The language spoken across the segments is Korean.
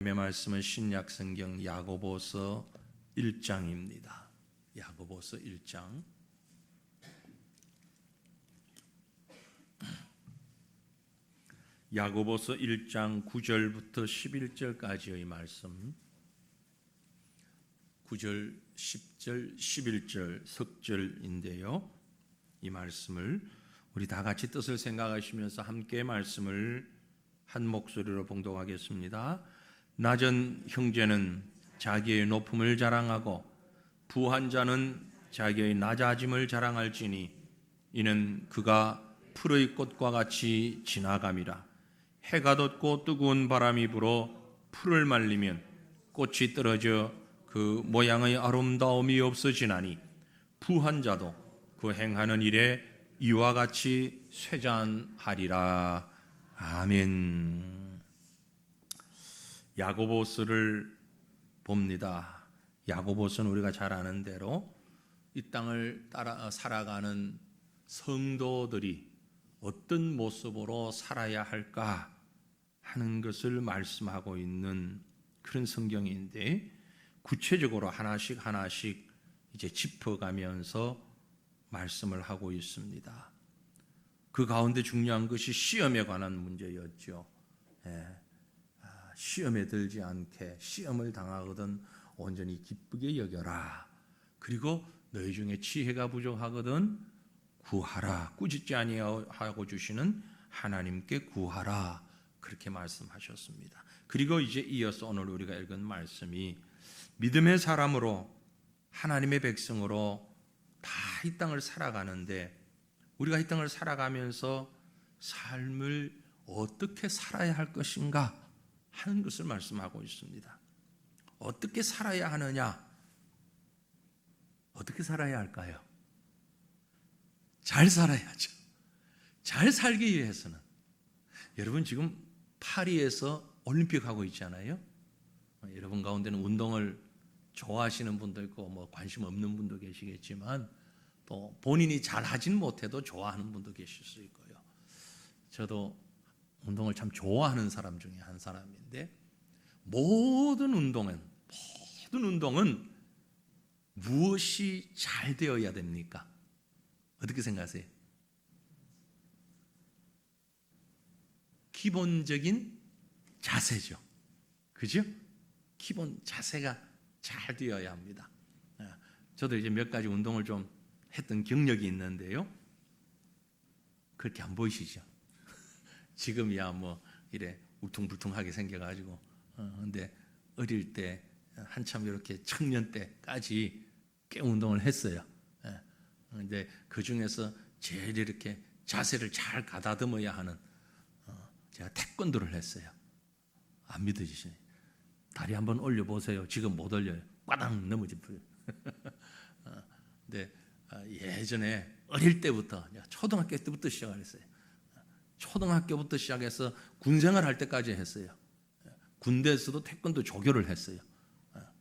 말씀은 신약 성경 야고보서 1장입니다. 야고보서 1장. 야고보서 1장 9절부터 11절까지의 말씀. 9절, 10절, 11절 석절인데요. 이 말씀을 우리 다 같이 뜻을 생각하시면서 함께 말씀을 한 목소리로 봉독하겠습니다. 낮은 형제는 자기의 높음을 자랑하고 부한 자는 자기의 낮아짐을 자랑할지니 이는 그가 풀의 꽃과 같이 지나감이라. 해가 돋고 뜨거운 바람이 불어 풀을 말리면 꽃이 떨어져 그 모양의 아름다움이 없어지나니 부한 자도 그 행하는 일에 이와 같이 쇠잔하리라. 아멘. 야고보서를 봅니다. 야고보서는 우리가 잘 아는 대로 이 땅을 따라 살아가는 성도들이 어떤 모습으로 살아야 할까 하는 것을 말씀하고 있는 그런 성경인데, 구체적으로 하나씩 이제 짚어가면서 말씀을 하고 있습니다. 그 가운데 중요한 것이 시험에 관한 문제였죠. 시험에 들지 않게, 시험을 당하거든 온전히 기쁘게 여겨라. 그리고 너희 중에 지혜가 부족하거든 구하라. 꾸짖지 아니하고 주시는 하나님께 구하라. 그렇게 말씀하셨습니다. 그리고 이제 이어서 오늘 우리가 읽은 말씀이 믿음의 사람으로, 하나님의 백성으로 다 이 땅을 살아가는데, 우리가 이 땅을 살아가면서 삶을 어떻게 살아야 할 것인가 하는 것을 말씀하고 있습니다. 어떻게 살아야 하느냐? 어떻게 살아야 할까요? 잘 살아야죠. 잘 살기 위해서는, 여러분 지금 파리에서 올림픽 하고 있잖아요. 여러분 가운데는 운동을 좋아하시는 분도 있고 뭐 관심 없는 분도 계시겠지만, 또 본인이 잘 하진 못해도 좋아하는 분도 계실 수 있고요. 저도 운동을 참 좋아하는 사람 중에 한 사람인데, 모든 운동은 무엇이 잘 되어야 됩니까? 어떻게 생각하세요? 기본적인 자세죠. 그죠? 기본 자세가 잘 되어야 합니다. 저도 이제 몇 가지 운동을 좀 했던 경력이 있는데요. 그렇게 안 보이시죠? 지금이야 뭐 이래 울퉁불퉁하게 생겨가지고, 근데 어릴 때 한참 이렇게 청년 때까지 꽤 운동을 했어요. 근데 그 중에서 제일 이렇게 자세를 잘 가다듬어야 하는, 제가 태권도를 했어요. 안 믿어지시네. 다리 한번 올려보세요. 지금 못 올려요. 꽈당 넘어집어요. 근데 예전에 어릴 때부터, 초등학교 때부터 시작을 했어요. 초등학교부터 시작해서 군생활 할 때까지 했어요. 군대에서도 태권도 조교를 했어요.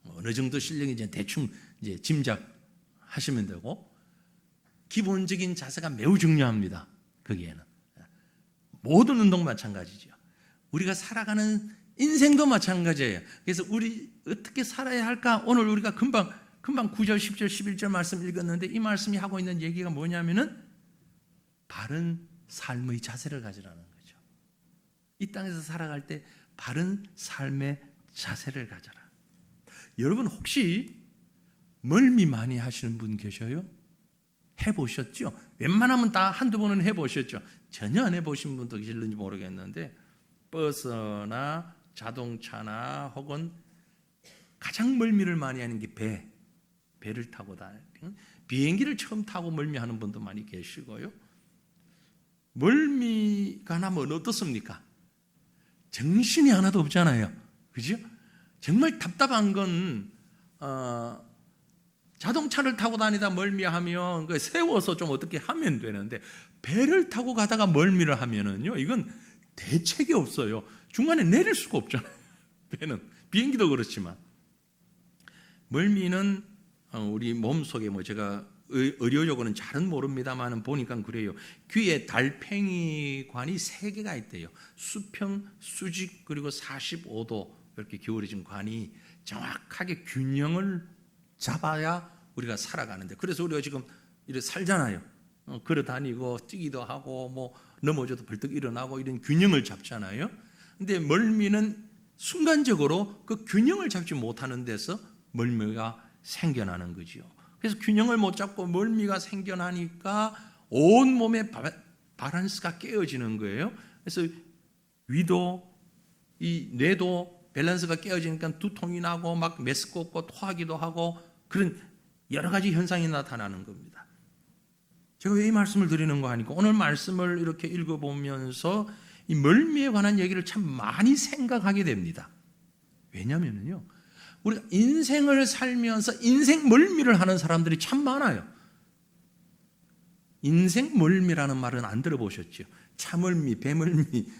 어느 정도 실력이 이제 대충 이제 짐작하시면 되고, 기본적인 자세가 매우 중요합니다. 거기에는 모든 운동 마찬가지죠. 우리가 살아가는 인생도 마찬가지예요. 그래서 우리 어떻게 살아야 할까? 오늘 우리가 금방 9절, 10절, 11절 말씀 읽었는데, 이 말씀이 하고 있는 얘기가 뭐냐면은 바른 삶의 자세를 가지라는 거죠. 이 땅에서 살아갈 때 바른 삶의 자세를 가져라. 여러분 혹시 멀미 많이 하시는 분 계셔요? 해보셨죠? 웬만하면 다 한두 번은 해보셨죠? 전혀 안 해보신 분도 계실는지 모르겠는데, 버스나 자동차나 혹은 가장 멀미를 많이 하는 게 배를 타고 다녀요. 비행기를 처음 타고 멀미하는 분도 많이 계시고요. 멀미가 나면 어떻습니까? 정신이 하나도 없잖아요. 그죠? 정말 답답한 건, 자동차를 타고 다니다 멀미하면 세워서 좀 어떻게 하면 되는데, 배를 타고 가다가 멀미를 하면은요, 이건 대책이 없어요. 중간에 내릴 수가 없잖아요. 배는, 비행기도 그렇지만. 멀미는 우리 몸속에, 뭐 제가 의료적으로는 잘은 모릅니다만 보니까 그래요. 귀에 달팽이관이 3개가 있대요. 수평, 수직, 그리고 45도 그렇게 기울어진 관이 정확하게 균형을 잡아야 우리가 살아가는데, 그래서 우리가 지금 이렇게 살잖아요. 걸어 다니고 뛰기도 하고 뭐 넘어져도 벌떡 일어나고 이런 균형을 잡잖아요. 근데 멀미는 순간적으로 그 균형을 잡지 못하는 데서 멀미가 생겨나는 거죠. 그래서 균형을 못 잡고 멀미가 생겨나니까 온 몸의 밸런스가 깨어지는 거예요. 그래서 위도, 이 뇌도 밸런스가 깨어지니까 두통이 나고 막 메스껍고 토하기도 하고 그런 여러 가지 현상이 나타나는 겁니다. 제가 왜 이 말씀을 드리는 거 아니고, 오늘 말씀을 이렇게 읽어보면서 이 멀미에 관한 얘기를 참 많이 생각하게 됩니다. 왜냐하면요, 우리가 인생을 살면서 인생 멀미를 하는 사람들이 참 많아요. 인생 멀미라는 말은 안 들어보셨죠? 차멀미, 배멀미,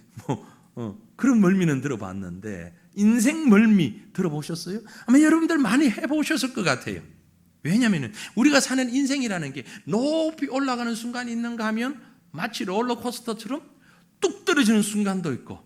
그런 멀미는 들어봤는데 인생 멀미 들어보셨어요? 아마 여러분들 많이 해보셨을 것 같아요. 왜냐하면 우리가 사는 인생이라는 게 높이 올라가는 순간이 있는가 하면 마치 롤러코스터처럼 뚝 떨어지는 순간도 있고,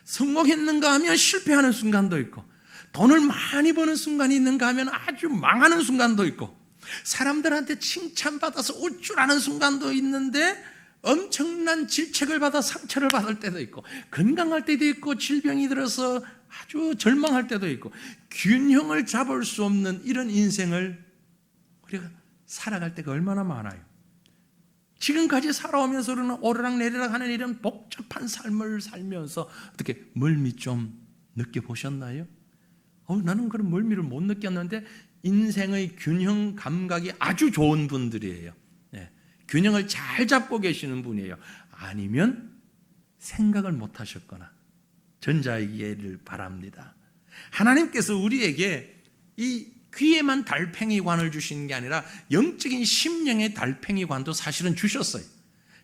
성공했는가 하면 실패하는 순간도 있고, 돈을 많이 버는 순간이 있는가 하면 아주 망하는 순간도 있고, 사람들한테 칭찬받아서 우쭐하는 순간도 있는데 엄청난 질책을 받아 상처를 받을 때도 있고, 건강할 때도 있고, 질병이 들어서 아주 절망할 때도 있고, 균형을 잡을 수 없는 이런 인생을 우리가 살아갈 때가 얼마나 많아요. 지금까지 살아오면서 우리는 오르락내리락 하는 이런 복잡한 삶을 살면서 어떻게 멀미 좀 느껴보셨나요? 나는 그런 멀미를 못 느꼈는데 인생의 균형 감각이 아주 좋은 분들이에요. 네, 균형을 잘 잡고 계시는 분이에요. 아니면 생각을 못 하셨거나 전자이기를 바랍니다. 하나님께서 우리에게 이 귀에만 달팽이관을 주시는 게 아니라 영적인 심령의 달팽이관도 사실은 주셨어요.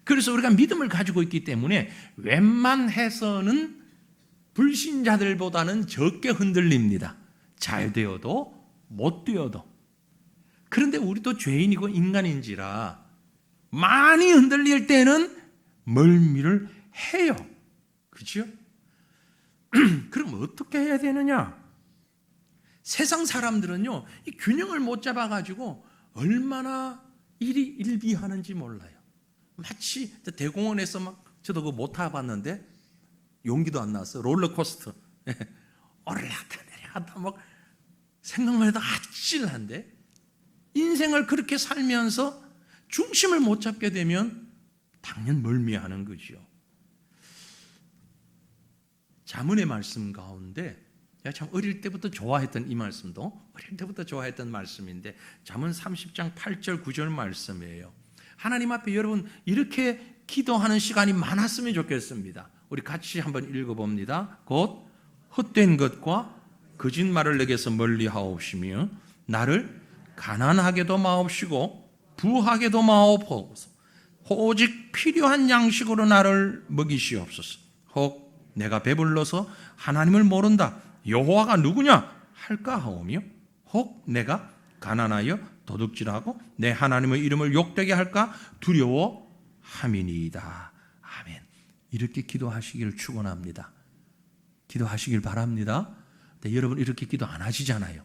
그래서 우리가 믿음을 가지고 있기 때문에 웬만해서는 불신자들보다는 적게 흔들립니다. 잘 되어도 못 되어도. 그런데 우리도 죄인이고 인간인지라 많이 흔들릴 때는 멀미를 해요. 그렇죠? 그럼 어떻게 해야 되느냐? 세상 사람들은요, 이 균형을 못 잡아가지고 얼마나 일이 일비하는지 몰라요. 마치 대공원에서 막, 저도 그거 못 타봤는데 용기도 안 나왔어요. 롤러코스터 오르락다 내려갔다 막 생각만 해도 아찔한데, 인생을 그렇게 살면서 중심을 못 잡게 되면 당연 멀미하는 거죠. 잠언의 말씀 가운데 제가 참 어릴 때부터 좋아했던 이 말씀도 어릴 때부터 좋아했던 말씀인데, 잠언 30장 8절 9절 말씀이에요. 하나님 앞에 여러분 이렇게 기도하는 시간이 많았으면 좋겠습니다. 우리 같이 한번 읽어봅니다. 곧 헛된 것과 거짓말을 내게서 멀리하옵시며 나를 가난하게도 마옵시고 부하게도 마옵소서. 오직 필요한 양식으로 나를 먹이시옵소서. 혹 내가 배불러서 하나님을 모른다, 여호와가 누구냐 할까 하오며, 혹 내가 가난하여 도둑질하고 내 하나님의 이름을 욕되게 할까 두려워함이니이다. 아멘. 이렇게 기도하시기를 축원합니다. 기도하시길 바랍니다. 근데 여러분 이렇게 기도 안 하시잖아요.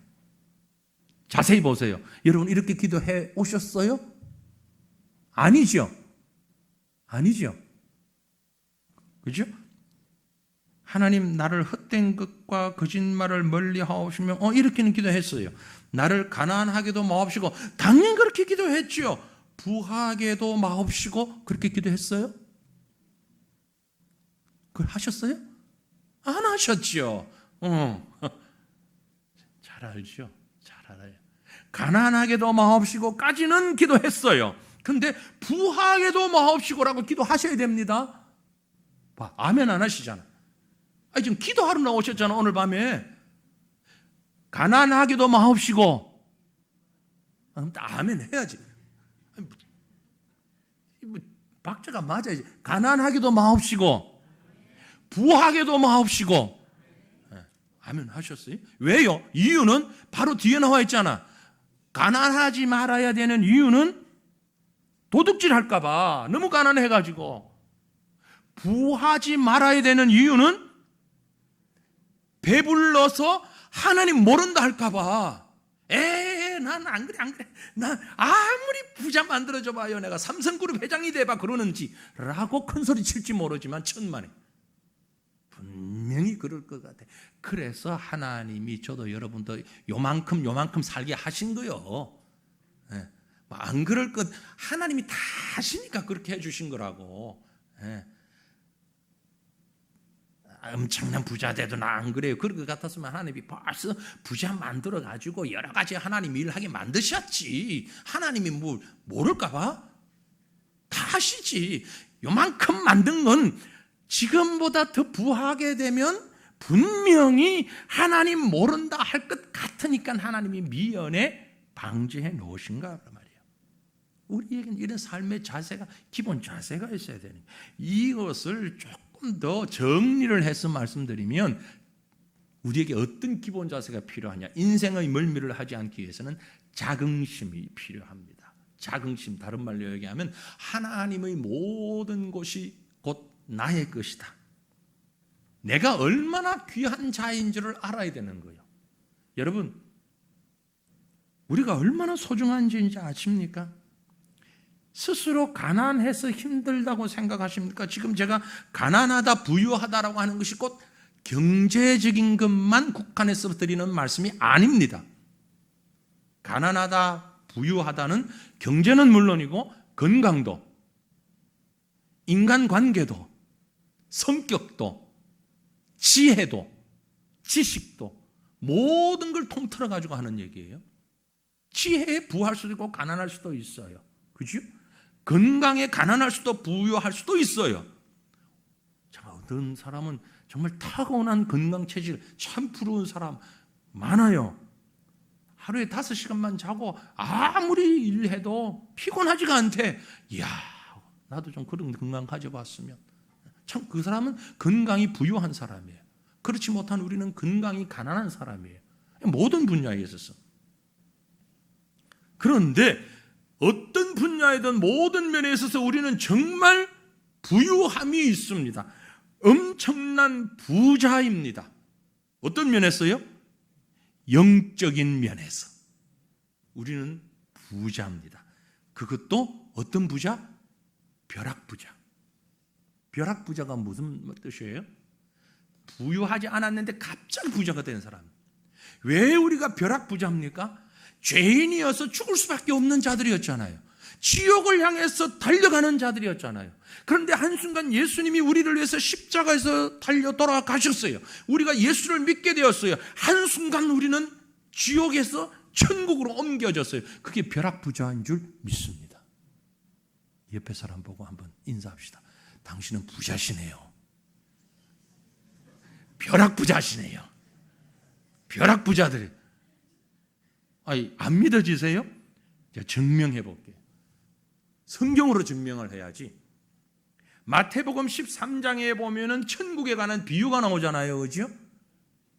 자세히 보세요. 여러분 이렇게 기도해 오셨어요? 아니죠. 아니죠. 그죠? 하나님 나를 헛된 것과 거짓말을 멀리하옵시며, 이렇게는 기도했어요. 나를 가난하게도 마옵시고, 당연히 그렇게 기도했죠. 부하게도 마옵시고, 그렇게 기도했어요? 그걸 하셨어요? 안 하셨죠. 잘 알죠. 잘 알아요. 가난하게도 마옵시고까지는 기도했어요. 근데 부하게도 마옵시고라고 기도하셔야 됩니다. 아멘 안 하시잖아. 지금 기도하러 나오셨잖아. 오늘 밤에 가난하게도 마옵시고, 아멘 해야지. 박자가 맞아야지. 가난하게도 마옵시고 부하게도 마옵시고. 아멘 하셨어요? 왜요? 이유는 바로 뒤에 나와 있잖아. 가난하지 말아야 되는 이유는 도둑질 할까 봐, 너무 가난해가지고. 부하지 말아야 되는 이유는 배불러서 하나님 모른다 할까봐 난 안 그래 안 그래 나 아무리 부자 만들어줘 봐요 내가 삼성그룹 회장이 돼봐 그러는지 라고 큰소리 칠지 모르지만 천만에 분명히 그럴 것 같아. 그래서 하나님이 저도 여러분도 요만큼 살게 하신 거요. 예. 안 그럴 것 하나님이 다 하시니까 그렇게 해주신 거라고. 예. 엄청난 부자 돼도 나 안 그래요. 그럴 것 같았으면 하나님이 벌써 부자 만들어 가지고 여러 가지 하나님 일하게 만드셨지. 하나님이 뭐 모를까 봐? 다 하시지. 요만큼 만든 건 지금보다 더 부하게 되면 분명히 하나님 모른다 할 것 같으니까 하나님이 미연에 방지해 놓으신가 말이에요. 우리에게는 이런 삶의 자세가 기본 자세가 있어야 되는 거예요. 이것을 조금 더 정리를 해서 말씀드리면 우리에게 어떤 기본 자세가 필요하냐. 인생의 멀미를 하지 않기 위해서는 자긍심이 필요합니다. 자긍심, 다른 말로 얘기하면 하나님의 모든 것이 곧 나의 것이다. 내가 얼마나 귀한 자인 줄을 알아야 되는 거예요. 여러분, 우리가 얼마나 소중한지 아십니까? 스스로 가난해서 힘들다고 생각하십니까? 지금 제가 가난하다, 부유하다라고 하는 것이 곧 경제적인 것만 국한해서 드리는 말씀이 아닙니다. 가난하다, 부유하다는 경제는 물론이고 건강도, 인간관계도, 성격도, 지혜도, 지식도 모든 걸 통틀어 가지고 하는 얘기예요. 지혜에 부할 수도 있고 가난할 수도 있어요. 그죠? 건강에 가난할 수도 부유할 수도 있어요. 자, 어떤 사람은 정말 타고난 건강체질 참 부러운 사람 많아요. 하루에 5시간만 자고 아무리 일해도 피곤하지가 않대. 이야, 나도 좀 그런 건강 가져봤으면. 참 그 사람은 건강이 부유한 사람이에요. 그렇지 못한 우리는 건강이 가난한 사람이에요. 모든 분야에 있어서. 그런데 어떤 분야이든 모든 면에 있어서 우리는 정말 부유함이 있습니다. 엄청난 부자입니다. 어떤 면에서요? 영적인 면에서 우리는 부자입니다. 그것도 어떤 부자? 벼락부자. 벼락부자가 무슨 뜻이에요? 부유하지 않았는데 갑자기 부자가 된 사람. 왜 우리가 벼락부자입니까? 죄인이어서 죽을 수밖에 없는 자들이었잖아요. 지옥을 향해서 달려가는 자들이었잖아요. 그런데 한순간 예수님이 우리를 위해서 십자가에서 달려 돌아가셨어요. 우리가 예수를 믿게 되었어요. 한순간 우리는 지옥에서 천국으로 옮겨졌어요. 그게 벼락부자인 줄 믿습니다. 옆에 사람 보고 한번 인사합시다. 당신은 부자시네요. 벼락부자시네요. 벼락부자들. 아니, 안 믿어지세요? 제가 증명해 볼게요. 성경으로 증명을 해야지. 마태복음 13장에 보면은 천국에 관한 비유가 나오잖아요. 그죠?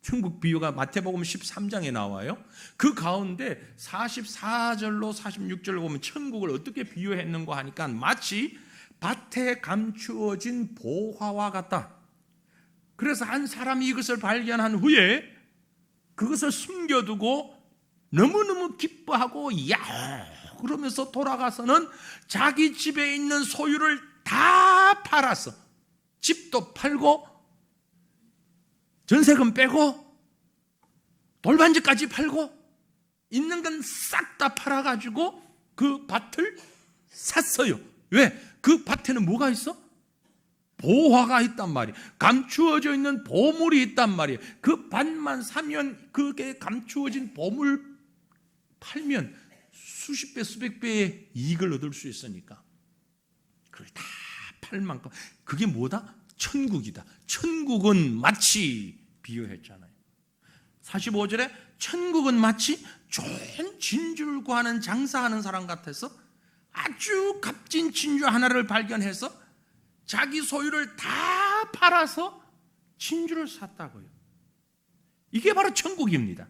천국 비유가 마태복음 13장에 나와요. 그 가운데 44절로 46절을 보면 천국을 어떻게 비유했는가 하니까 마치 밭에 감추어진 보화와 같다. 그래서 한 사람이 이것을 발견한 후에 그것을 숨겨두고 너무너무 기뻐하고 야 그러면서 돌아가서는 자기 집에 있는 소유를 다 팔았어. 집도 팔고 전세금 빼고 돌반지까지 팔고 있는 건 싹 다 팔아가지고 그 밭을 샀어요. 왜? 그 밭에는 뭐가 있어? 보화가 있단 말이에요. 감추어져 있는 보물이 있단 말이에요. 그 밭만 사면 그게 감추어진 보물 팔면 수십 배 수백 배의 이익을 얻을 수 있으니까 그걸 다 팔 만큼. 그게 뭐다? 천국이다. 천국은 마치 비유했잖아요. 45절에 천국은 마치 좋은 진주를 구하는 장사하는 사람 같아서 아주 값진 진주 하나를 발견해서 자기 소유를 다 팔아서 진주를 샀다고요. 이게 바로 천국입니다.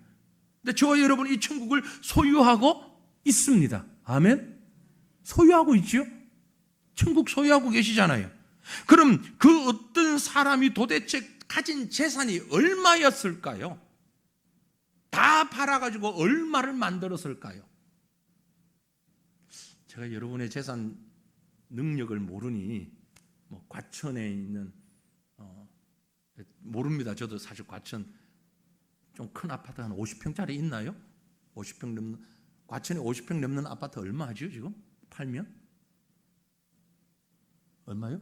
근데 저와 여러분 이 천국을 소유하고 있습니다. 아멘? 소유하고 있죠? 천국 소유하고 계시잖아요. 그럼 그 어떤 사람이 도대체 가진 재산이 얼마였을까요? 다 팔아가지고 얼마를 만들었을까요? 제가 여러분의 재산 능력을 모르니 뭐 과천에 있는 모릅니다. 저도 사실 과천 좀 큰 아파트 한 50평짜리 있나요? 50평 넘는, 과천에 50평 넘는 아파트 얼마 하죠 지금? 팔면? 얼마요?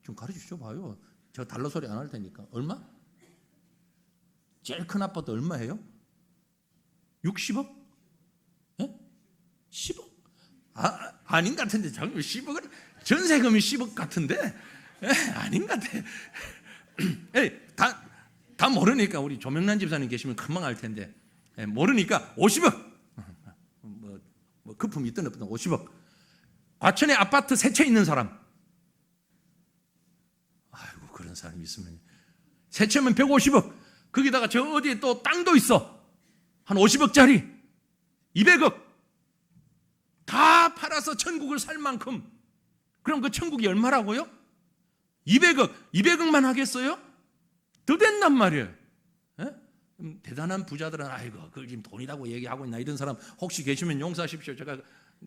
좀 가르쳐 봐요. 저 달러 소리 안 할 테니까. 얼마? 제일 큰 아파트 얼마예요? 60억? 예? 10억? 아닌 것 같은데. 자꾸 10억은 전세금이 10억 같은데. 아닌 것 같아. 다 모르니까 우리 조명란 집사님 계시면 금방 알 텐데. 모르니까 50억. 뭐 거품 있든 없든 50억. 과천에 아파트 3채 있는 사람. 아이고, 그런 사람이 있으면. 3채면 150억. 거기다가 저 어디에 또 땅도 있어. 한 50억짜리. 200억. 다 팔아서 천국을 살 만큼. 그럼 그 천국이 얼마라고요? 200억. 200억만 하겠어요? 더 된단 말이에요. 대단한 부자들은 아이고, 그걸 지금 돈이라고 얘기하고 있나, 이런 사람 혹시 계시면 용서하십시오. 제가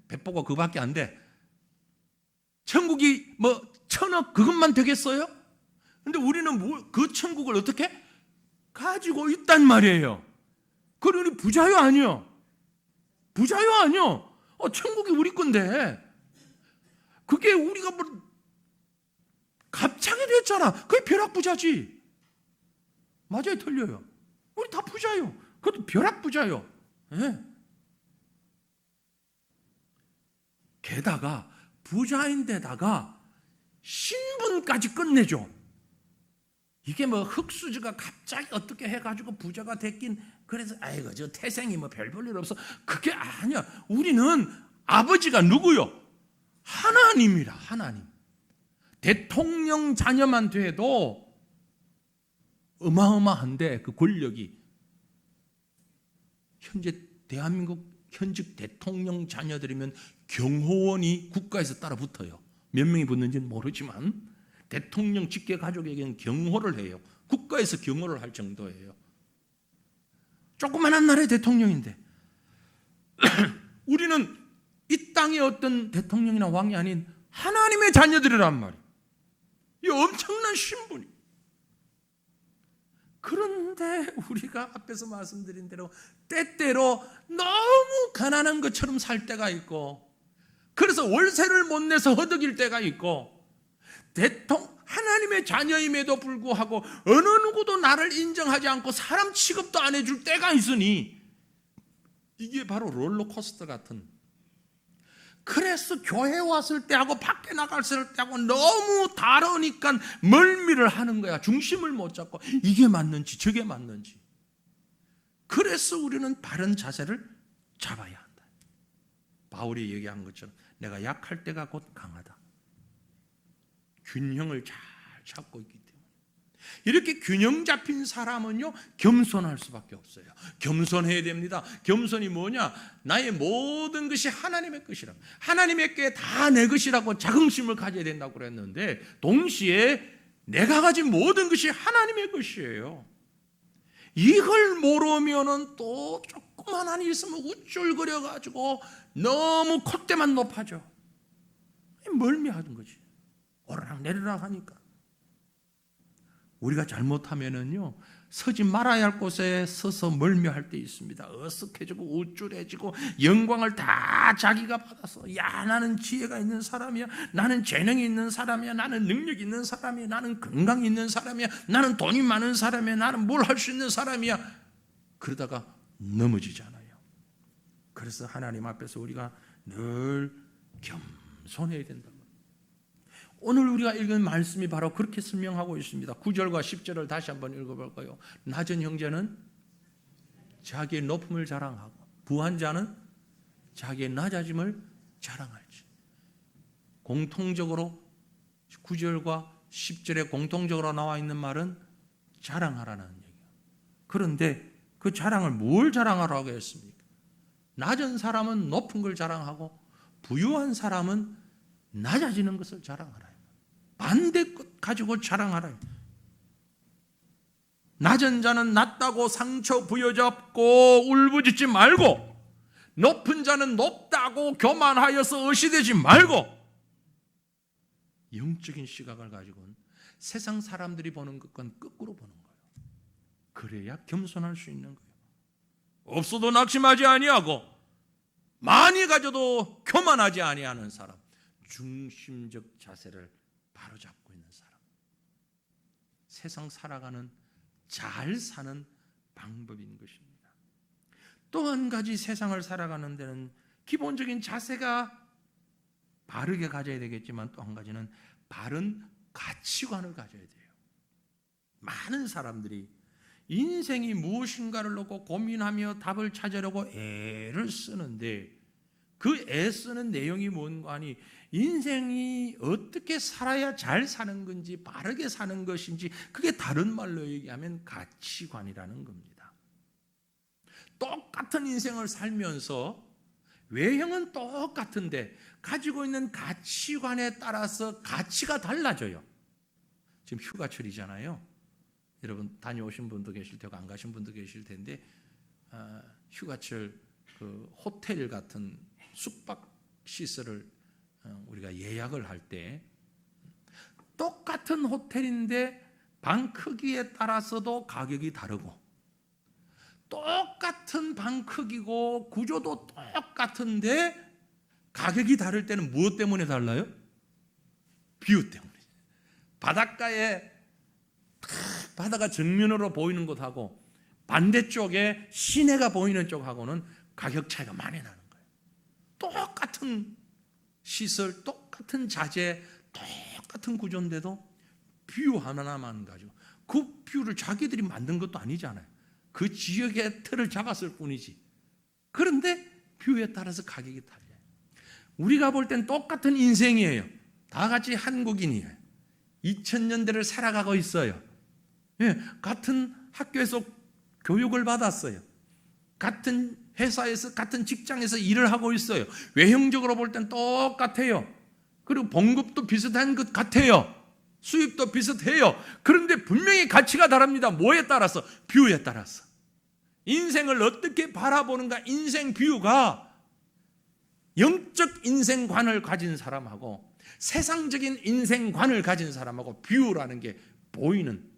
배포가 그밖에 안 돼. 천국이 뭐 1000억 그것만 되겠어요? 근데 우리는 그 천국을 어떻게 가지고 있단 말이에요. 그러니 부자요 아니요? 부자요 아니요? 천국이 우리 건데 그게 우리가 뭐 갑자기 됐잖아. 그게 벼락부자지. 맞아요, 틀려요? 우리 다 부자요. 그것도 벼락부자요. 네. 게다가 부자인데다가 신분까지 끝내죠. 이게 뭐 흙수저가 갑자기 어떻게 해가지고 부자가 됐긴, 그래서 아이고 저 태생이 뭐 별 볼 일 없어. 그게 아니야. 우리는 아버지가 누구요? 하나님이라. 하나님. 대통령 자녀만 돼도 어마어마한데 그 권력이. 현재 대한민국 현직 대통령 자녀들이면 경호원이 국가에서 따라 붙어요. 몇 명이 붙는지는 모르지만 대통령 직계 가족에게는 경호를 해요. 국가에서 경호를 할 정도예요. 조그만한 나라의 대통령인데 우리는 이 땅의 어떤 대통령이나 왕이 아닌 하나님의 자녀들이란 말이에요. 이 엄청난 신분이. 그런데 우리가 앞에서 말씀드린 대로 때때로 너무 가난한 것처럼 살 때가 있고, 그래서 월세를 못 내서 허덕일 때가 있고, 하나님의 자녀임에도 불구하고 어느 누구도 나를 인정하지 않고 사람 취급도 안 해줄 때가 있으니, 이게 바로 롤러코스터 같은. 그래서 교회 왔을 때하고 밖에 나갔을 때하고 너무 다르니까 멀미를 하는 거야. 중심을 못 잡고 이게 맞는지 저게 맞는지. 그래서 우리는 바른 자세를 잡아야 한다. 바울이 얘기한 것처럼 내가 약할 때가 곧 강하다. 균형을 잘 찾고 있기 때문에. 이렇게 균형 잡힌 사람은요, 겸손할 수밖에 없어요. 겸손해야 됩니다. 겸손이 뭐냐? 나의 모든 것이 하나님의 것이라. 하나님께 다 내 것이라고 자긍심을 가져야 된다고 그랬는데, 동시에 내가 가진 모든 것이 하나님의 것이에요. 이걸 모르면은 또 조그만 일 있으면 우쭐거려가지고 너무 콧대만 높아져. 멀미하는 거지. 오르락 내리락 하니까. 우리가 잘못하면은요, 서지 말아야 할 곳에 서서 멀미할 때 있습니다. 어색해지고 우쭐해지고 영광을 다 자기가 받아서, 야, 나는 지혜가 있는 사람이야, 나는 재능이 있는 사람이야, 나는 능력이 있는 사람이야, 나는 건강이 있는 사람이야, 나는 돈이 많은 사람이야, 나는 뭘 할 수 있는 사람이야. 그러다가 넘어지잖아요. 그래서 하나님 앞에서 우리가 늘 겸손해야 된다. 오늘 우리가 읽은 말씀이 바로 그렇게 설명하고 있습니다. 9절과 10절을 다시 한번 읽어볼까요? 낮은 형제는 자기의 높음을 자랑하고 부한 자는 자기의 낮아짐을 자랑할지. 공통적으로 9절과 10절에 공통적으로 나와 있는 말은 자랑하라는 얘기예요. 그런데 그 자랑을 뭘 자랑하라고 했습니까? 낮은 사람은 높은 걸 자랑하고 부유한 사람은 낮아지는 것을 자랑하라. 반대 것 가지고 자랑하라. 낮은 자는 낮다고 상처 부여잡고 울부짖지 말고, 높은 자는 높다고 교만하여서 의시되지 말고, 영적인 시각을 가지고는 세상 사람들이 보는 것과는 거꾸로 보는 거예요. 그래야 겸손할 수 있는 거예요. 없어도 낙심하지 아니하고 많이 가져도 교만하지 아니하는 사람, 중심적 자세를 바로잡고 있는 사람, 세상 살아가는 잘 사는 방법인 것입니다. 또 한 가지 세상을 살아가는 데는 기본적인 자세가 바르게 가져야 되겠지만, 또 한 가지는 바른 가치관을 가져야 돼요. 많은 사람들이 인생이 무엇인가를 놓고 고민하며 답을 찾으려고 애를 쓰는데, 그 애쓰는 내용이 뭔가 하니 인생이 어떻게 살아야 잘 사는 건지, 바르게 사는 것인지, 그게 다른 말로 얘기하면 가치관이라는 겁니다. 똑같은 인생을 살면서 외형은 똑같은데 가지고 있는 가치관에 따라서 가치가 달라져요. 지금 휴가철이잖아요. 여러분 다녀오신 분도 계실 테고 안 가신 분도 계실 텐데, 휴가철 그 호텔 같은 숙박 시설을 우리가 예약을 할 때 똑같은 호텔인데 방 크기에 따라서도 가격이 다르고, 똑같은 방 크기고 구조도 똑같은데 가격이 다를 때는 무엇 때문에 달라요? 뷰 때문에. 바닷가에 바다가 정면으로 보이는 곳하고 반대쪽에 시내가 보이는 쪽하고는 가격 차이가 많이 나는 거예요. 똑같은 시설, 똑같은 자재, 똑같은 구조인데도 뷰 하나만 가지고, 그 뷰를 자기들이 만든 것도 아니잖아요. 그 지역의 틀을 잡았을 뿐이지. 그런데 뷰에 따라서 가격이 달라요. 우리가 볼 땐 똑같은 인생이에요. 다 같이 한국인이에요. 2000년대를 살아가고 있어요. 예, 같은 학교에서 교육을 받았어요. 같은 회사에서, 같은 직장에서 일을 하고 있어요. 외형적으로 볼 땐 똑같아요. 그리고 봉급도 비슷한 것 같아요. 수입도 비슷해요. 그런데 분명히 가치가 다릅니다. 뭐에 따라서? 뷰에 따라서. 인생을 어떻게 바라보는가, 인생 뷰가 영적 인생관을 가진 사람하고 세상적인 인생관을 가진 사람하고 뷰라는 게 보이는,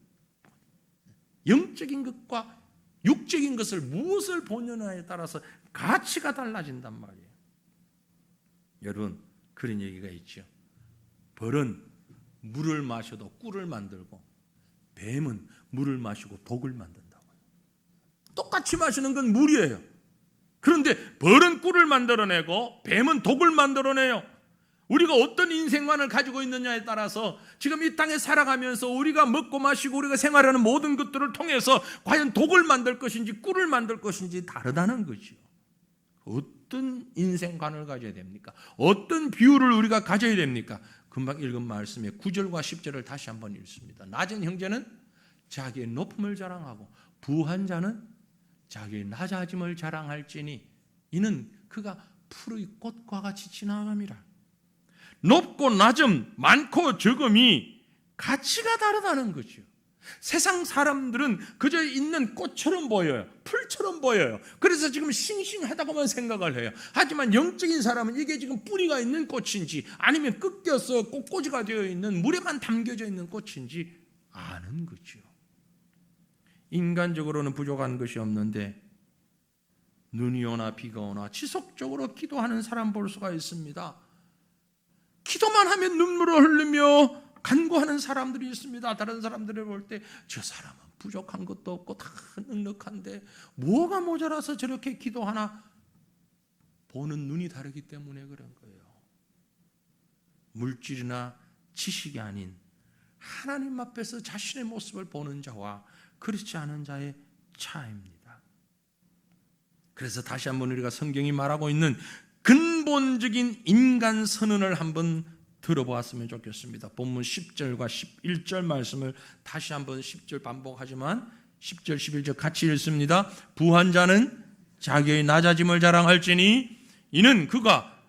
영적인 것과 육적인 것을 무엇을 보느냐에 따라서 가치가 달라진단 말이에요. 여러분, 그런 얘기가 있죠. 벌은 물을 마셔도 꿀을 만들고 뱀은 물을 마시고 독을 만든다고요. 똑같이 마시는 건 물이에요. 그런데 벌은 꿀을 만들어내고 뱀은 독을 만들어내요. 우리가 어떤 인생관을 가지고 있느냐에 따라서 지금 이 땅에 살아가면서 우리가 먹고 마시고 우리가 생활하는 모든 것들을 통해서 과연 독을 만들 것인지 꿀을 만들 것인지 다르다는 거죠. 어떤 인생관을 가져야 됩니까? 어떤 비유를 우리가 가져야 됩니까? 금방 읽은 말씀에 9절과 10절을 다시 한번 읽습니다. 낮은 형제는 자기의 높음을 자랑하고 부한 자는 자기의 낮아짐을 자랑할지니 이는 그가 푸르의 꽃과 같이 지나감이라. 높고 낮음, 많고 적음이 가치가 다르다는 거죠. 세상 사람들은 그저 있는 꽃처럼 보여요. 풀처럼 보여요. 그래서 지금 싱싱하다고만 생각을 해요. 하지만 영적인 사람은 이게 지금 뿌리가 있는 꽃인지 아니면 꺾여서 꽃꽂이가 되어 있는 물에만 담겨져 있는 꽃인지 아는 거죠. 인간적으로는 부족한 것이 없는데 눈이 오나 비가 오나 지속적으로 기도하는 사람 볼 수가 있습니다. 기도만 하면 눈물을 흘리며 간구하는 사람들이 있습니다. 다른 사람들을 볼 때 저 사람은 부족한 것도 없고 다 넉넉한데 뭐가 모자라서 저렇게 기도하나? 보는 눈이 다르기 때문에 그런 거예요. 물질이나 지식이 아닌 하나님 앞에서 자신의 모습을 보는 자와 그렇지 않은 자의 차이입니다. 그래서 다시 한번 우리가 성경이 말하고 있는 근본적인 인간 선언을 한번 들어보았으면 좋겠습니다. 본문 10절과 11절 말씀을 다시 한번 10절 반복하지만 10절 11절 같이 읽습니다. 부한 자는 자기의 낮아짐을 자랑할지니 이는 그가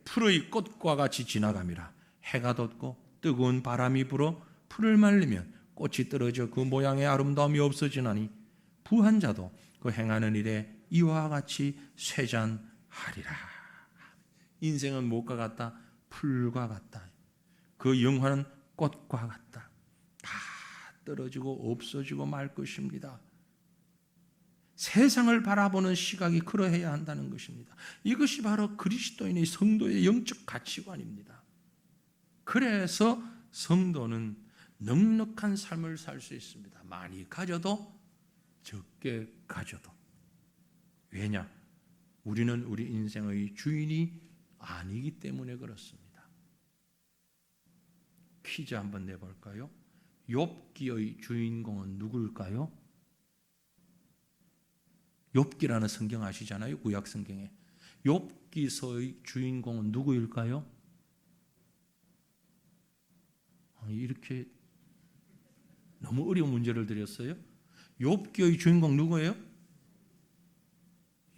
풀의 꽃과 같이 지나감이라. 해가 돋고 뜨거운 바람이 불어 풀을 말리면 꽃이 떨어져 그 모양의 아름다움이 없어지나니 부한 자도 그 행하는 일에 이와 같이 쇠잔하리라. 인생은 무엇과 같다? 풀과 같다. 그 영화는 꽃과 같다. 다 떨어지고 없어지고 말 것입니다. 세상을 바라보는 시각이 그러해야 한다는 것입니다. 이것이 바로 그리스도인의 성도의 영적 가치관입니다. 그래서 성도는 넉넉한 삶을 살 수 있습니다. 많이 가져도 적게 가져도. 왜냐? 우리는 우리 인생의 주인이 아니기 때문에 그렇습니다. 퀴즈 한번 내볼까요? 욥기의 주인공은 누구일까요? 욥기라는 성경 아시잖아요. 구약 성경에. 욥기서의 주인공은 누구일까요? 이렇게 너무 어려운 문제를 드렸어요. 욥기의 주인공 누구예요?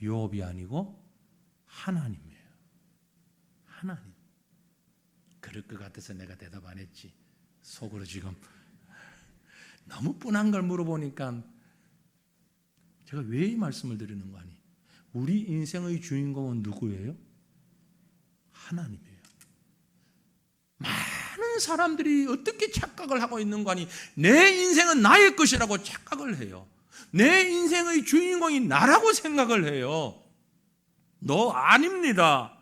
욥이 아니고 하나님이에요. 하나님. 그럴 것 같아서 내가 대답 안 했지. 속으로 지금 너무 뻔한 걸 물어보니까 제가 왜 이 말씀을 드리는 거 아니? 우리 인생의 주인공은 누구예요? 하나님이에요. 많은 사람들이 어떻게 착각을 하고 있는 거 아니? 내 인생은 나의 것이라고 착각을 해요. 내 인생의 주인공이 나라고 생각을 해요. 너 아닙니다.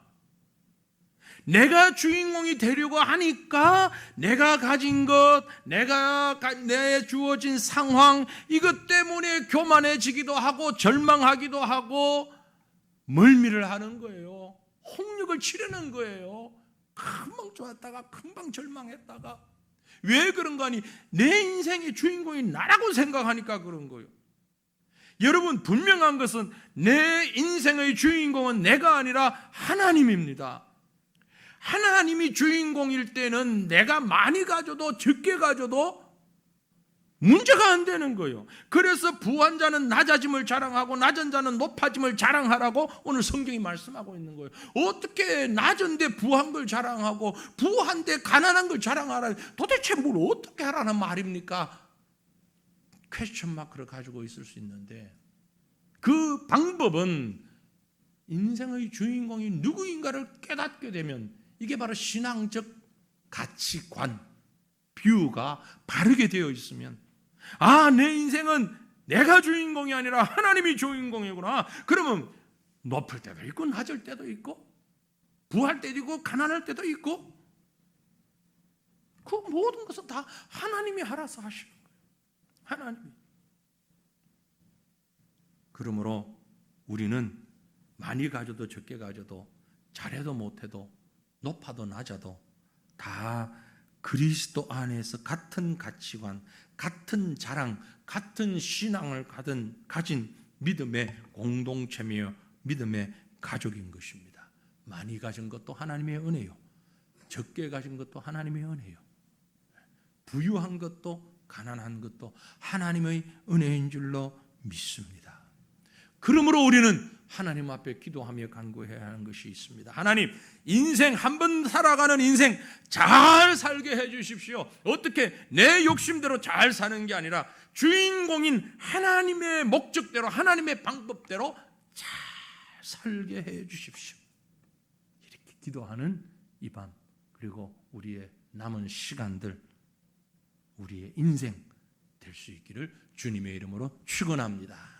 내가 주인공이 되려고 하니까 내가 가진 것, 내 주어진 상황, 이것 때문에 교만해지기도 하고 절망하기도 하고 멀미를 하는 거예요. 홍역을 치려는 거예요. 금방 좋았다가 금방 절망했다가. 왜 그런 거 아니? 내 인생의 주인공이 나라고 생각하니까 그런 거예요. 여러분, 분명한 것은 내 인생의 주인공은 내가 아니라 하나님입니다. 하나님이 주인공일 때는 내가 많이 가져도 적게 가져도 문제가 안 되는 거예요. 그래서 부한 자는 낮아짐을 자랑하고 낮은 자는 높아짐을 자랑하라고 오늘 성경이 말씀하고 있는 거예요. 어떻게 낮은데 부한 걸 자랑하고 부한데 가난한 걸 자랑하라. 도대체 뭘 어떻게 하라는 말입니까? 퀘스천 마크를 가지고 있을 수 있는데 그 방법은 인생의 주인공이 누구인가를 깨닫게 되면 이게 바로 신앙적 가치관, 뷰가 바르게 되어 있으면 내 인생은 내가 주인공이 아니라 하나님이 주인공이구나. 그러면 높을 때도 있고 낮을 때도 있고 부할 때도 있고 가난할 때도 있고 그 모든 것은 다 하나님이 알아서 하시는 거예요. 하나님이. 그러므로 우리는 많이 가져도 적게 가져도 잘해도 못해도 높아도 낮아도 다 그리스도 안에서 같은 가치관, 같은 자랑, 같은 신앙을 가진 믿음의 공동체며 믿음의 가족인 것입니다. 많이 가진 것도 하나님의 은혜요. 적게 가진 것도 하나님의 은혜요. 부유한 것도 가난한 것도 하나님의 은혜인 줄로 믿습니다. 그러므로 우리는 하나님 앞에 기도하며 간구해야 하는 것이 있습니다. 하나님, 인생 한 번 살아가는 인생 잘 살게 해 주십시오. 어떻게 내 욕심대로 잘 사는 게 아니라 주인공인 하나님의 목적대로 하나님의 방법대로 잘 살게 해 주십시오. 이렇게 기도하는 이 밤 그리고 우리의 남은 시간들 우리의 인생 될 수 있기를 주님의 이름으로 축원합니다.